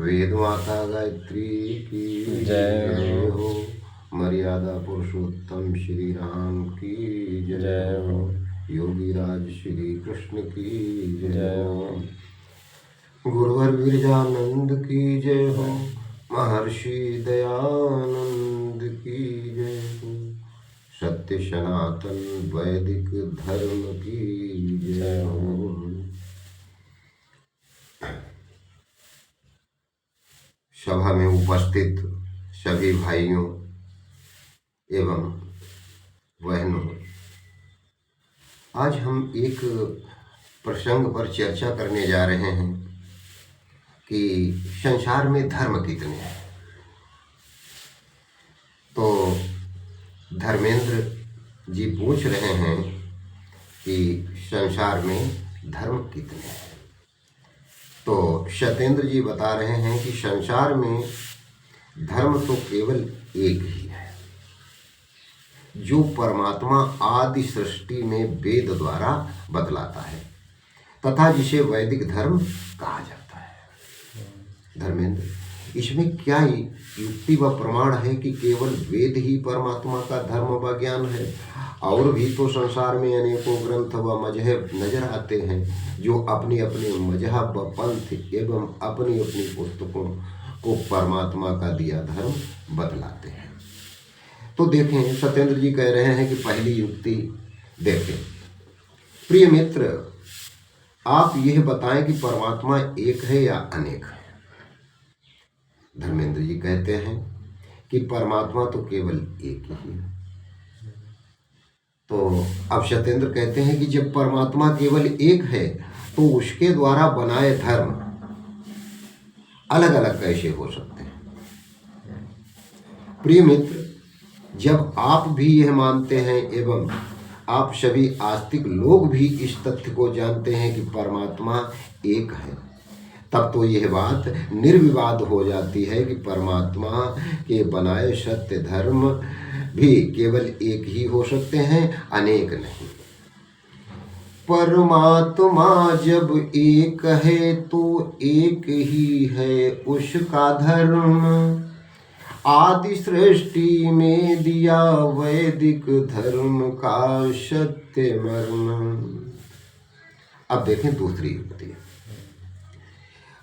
वेद माता गायत्री की जय हो। मर्यादा पुरुषोत्तम श्री राम की जय हो। योगी राज श्री कृष्ण की जय हो। गुरुवर विरजानंद की जय हो। महर्षि दयानंद की जय हो। सत्य सनातन वैदिक धर्म की जय हो। सभा में उपस्थित सभी भाइयों एवं बहनों, आज हम एक प्रसंग पर चर्चा करने जा रहे हैं कि संसार में धर्म कितने हैं। तो धर्मेंद्र जी पूछ रहे हैं कि संसार में धर्म कितने हैं। तो सत्येंद्र जी बता रहे हैं कि संसार में धर्म तो केवल एक ही है, जो परमात्मा आदि सृष्टि में वेद द्वारा बतलाता है तथा जिसे वैदिक धर्म कहा जाता है। धर्मेंद्र, इसमें क्या युक्ति व प्रमाण है कि केवल वेद ही परमात्मा का धर्म व ज्ञान है? और भी तो संसार में अनेकों ग्रंथ व मजहब नजर आते हैं जो अपने अपने मजहब व पंथ एवं अपनी अपनी पुस्तकों को परमात्मा का दिया धर्म बतलाते हैं। तो देखें, सत्येंद्र जी कह रहे हैं कि पहली युक्ति देखें। प्रिय मित्र, आप यह बताएं कि परमात्मा एक है या अनेक है? धर्मेंद्र जी कहते हैं कि परमात्मा तो केवल एक ही है। तो अब सत्येंद्र कहते हैं कि जब परमात्मा केवल एक है तो उसके द्वारा बनाए धर्म अलग अलग कैसे हो सकते हैं? प्रिय मित्र, जब आप भी यह मानते हैं एवं आप सभी आस्तिक लोग भी इस तथ्य को जानते हैं कि परमात्मा एक है, तब तो यह बात निर्विवाद हो जाती है कि परमात्मा के बनाए सत्य धर्म भी केवल एक ही हो सकते हैं, अनेक नहीं। परमात्मा जब एक है तो एक ही है उसका धर्म, आदि सृष्टि में दिया वैदिक धर्म का सत्य मर्म। अब देखें दूसरी युक्ति।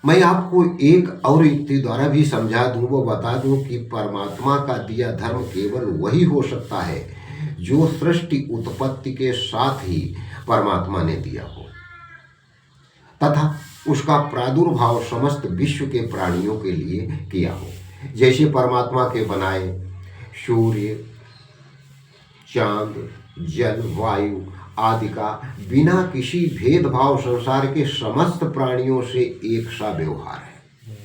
मैं आपको एक और युक्ति द्वारा भी समझा दूं, वो बता दूं कि परमात्मा का दिया धर्म केवल वही हो सकता है जो सृष्टि उत्पत्ति के साथ ही परमात्मा ने दिया हो तथा उसका प्रादुर्भाव समस्त विश्व के प्राणियों के लिए किया हो। जैसे परमात्मा के बनाए सूर्य, चांद, जल, वायु आदि का बिना किसी भेदभाव संसार के समस्त प्राणियों से एक सा व्यवहार है,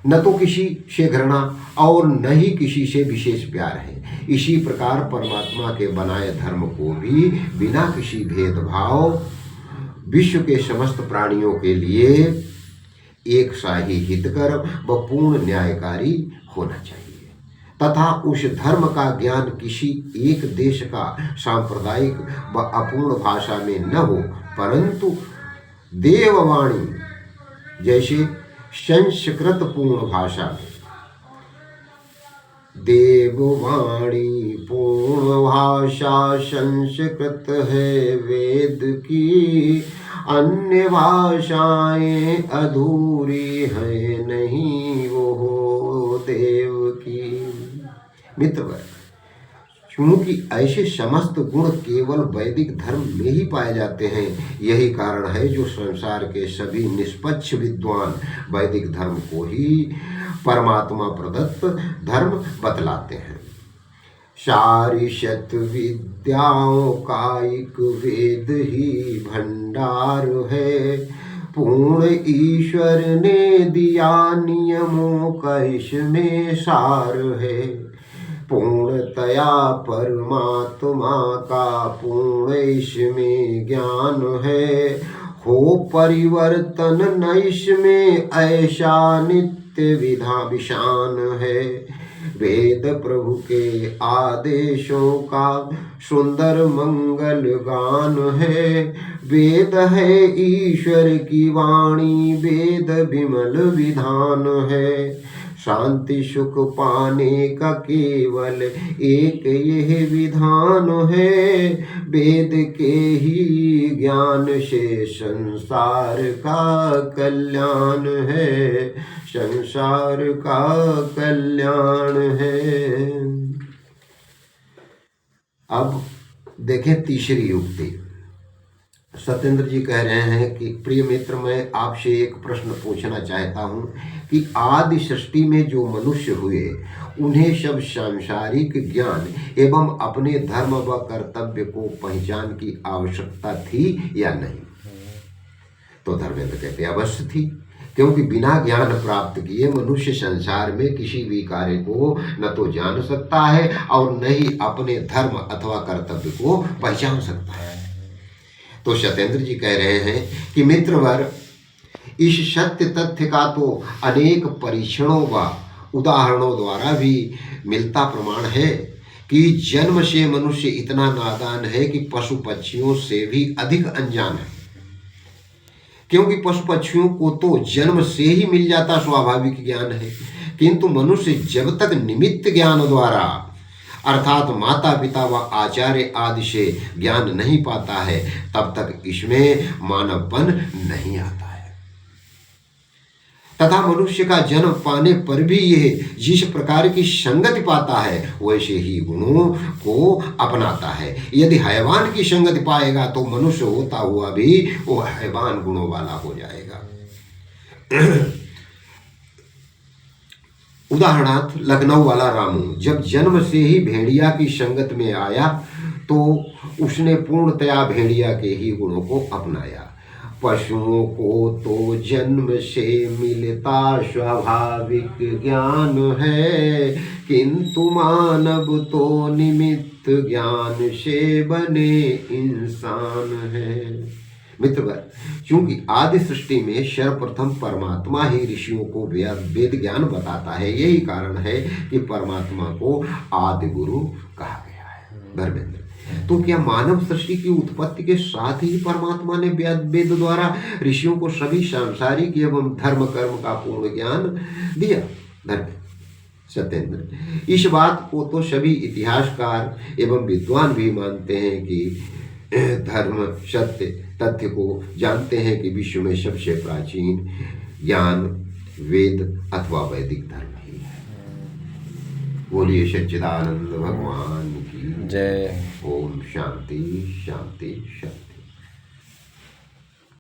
न तो किसी से घृणा और न ही किसी से विशेष प्यार है। इसी प्रकार परमात्मा के बनाए धर्म को भी बिना किसी भेदभाव विश्व के समस्त प्राणियों के लिए एक सा ही हितकर व पूर्ण न्यायकारी होना चाहिए तथा उस धर्म का ज्ञान किसी एक देश का सांप्रदायिक व अपूर्ण भाषा में न हो, परंतु देववाणी जैसे संस्कृत पूर्ण भाषा में। देववाणी पूर्ण भाषा संस्कृत है वेद की, अन्य भाषाएं अधूरी है नहीं वो देव की। मित्रवर्ग, क्योंकि ऐसे समस्त गुण केवल वैदिक धर्म में ही पाए जाते हैं, यही कारण है जो संसार के सभी निष्पक्ष विद्वान वैदिक धर्म को ही परमात्मा प्रदत्त धर्म बतलाते हैं। सारी शत विद्याओं का एक वेद ही भंडार है, पूर्ण ईश्वर ने दिया नियमों का इसमें सार है। पूर्णतया परमात्मा का पूर्ण इसमें ज्ञान है, हो परिवर्तन न इसमें ऐसा नित्य विधा विशान है। वेद प्रभु के आदेशों का सुंदर मंगल गान है। वेद है ईश्वर की वाणी, वेद विमल विधान है। शांति सुख पाने का केवल एक यह विधान है। वेद के ही ज्ञान से संसार का कल्याण है, संसार का कल्याण है। अब देखें तीसरी युक्ति। सत्येंद्र जी कह रहे हैं कि प्रिय मित्र, मैं आपसे एक प्रश्न पूछना चाहता हूं कि आदि सृष्टि में जो मनुष्य हुए उन्हें सब सांसारिक ज्ञान एवं अपने धर्म व कर्तव्य को पहचान की आवश्यकता थी या नहीं? तो धर्मेंद्र कहते अवश्य थी, क्योंकि बिना ज्ञान प्राप्त किए मनुष्य संसार में किसी भी कार्य को न तो जान सकता है और न ही अपने धर्म अथवा कर्तव्य को पहचान सकता है। तो सत्येंद्र जी कह रहे हैं कि मित्रवर, इस सत्य तथ्य का तो अनेक परीक्षणों व उदाहरणों द्वारा भी मिलता प्रमाण है कि जन्म से मनुष्य इतना नादान है कि पशु पक्षियों से भी अधिक अनजान है। क्योंकि पशु पक्षियों को तो जन्म से ही मिल जाता स्वाभाविक ज्ञान है, किंतु मनुष्य जब तक निमित्त ज्ञान द्वारा अर्थात माता पिता व आचार्य आदि से ज्ञान नहीं पाता है, तब तक इसमें मानवपन नहीं आता है। तथा मनुष्य का जन्म पाने पर भी यह जिस प्रकार की संगति पाता है वैसे ही गुणों को अपनाता है। यदि हैवान की संगति पाएगा तो मनुष्य होता हुआ भी वो हैवान गुणों वाला हो जाएगा। उदाहरणार्थ लखनऊ वाला रामू जब जन्म से ही भेड़िया की संगत में आया तो उसने पूर्णतया भेड़िया के ही गुणों को अपनाया। पशुओं को तो जन्म से मिलता स्वाभाविक ज्ञान है, किंतु मानव तो निमित्त ज्ञान से बने इंसान है। मित्रवर, क्योंकि आदि सृष्टि में सर्वप्रथम परमात्मा ही ऋषियों को वेद ज्ञान बताता है, यही कारण है कि परमात्मा को आदि गुरु कहा गया है। धर्मेंद्र, तो क्या मानव सृष्टि की उत्पत्ति के साथ ही परमात्मा ने वेद द्वारा ऋषियों को सभी सांसारिक एवं धर्म कर्म का पूर्ण ज्ञान दिया? धर्मेंद्र सत्येंद्र, इस बात को तो सभी इतिहासकार एवं विद्वान भी मानते हैं कि धर्म सत्य तथ्य को जानते हैं कि विश्व में सबसे प्राचीन ज्ञान वेद अथवा वैदिक धर्म ही है। बोलिए सच्चिदानंद भगवान की जय। ओम शांति शांति शांति।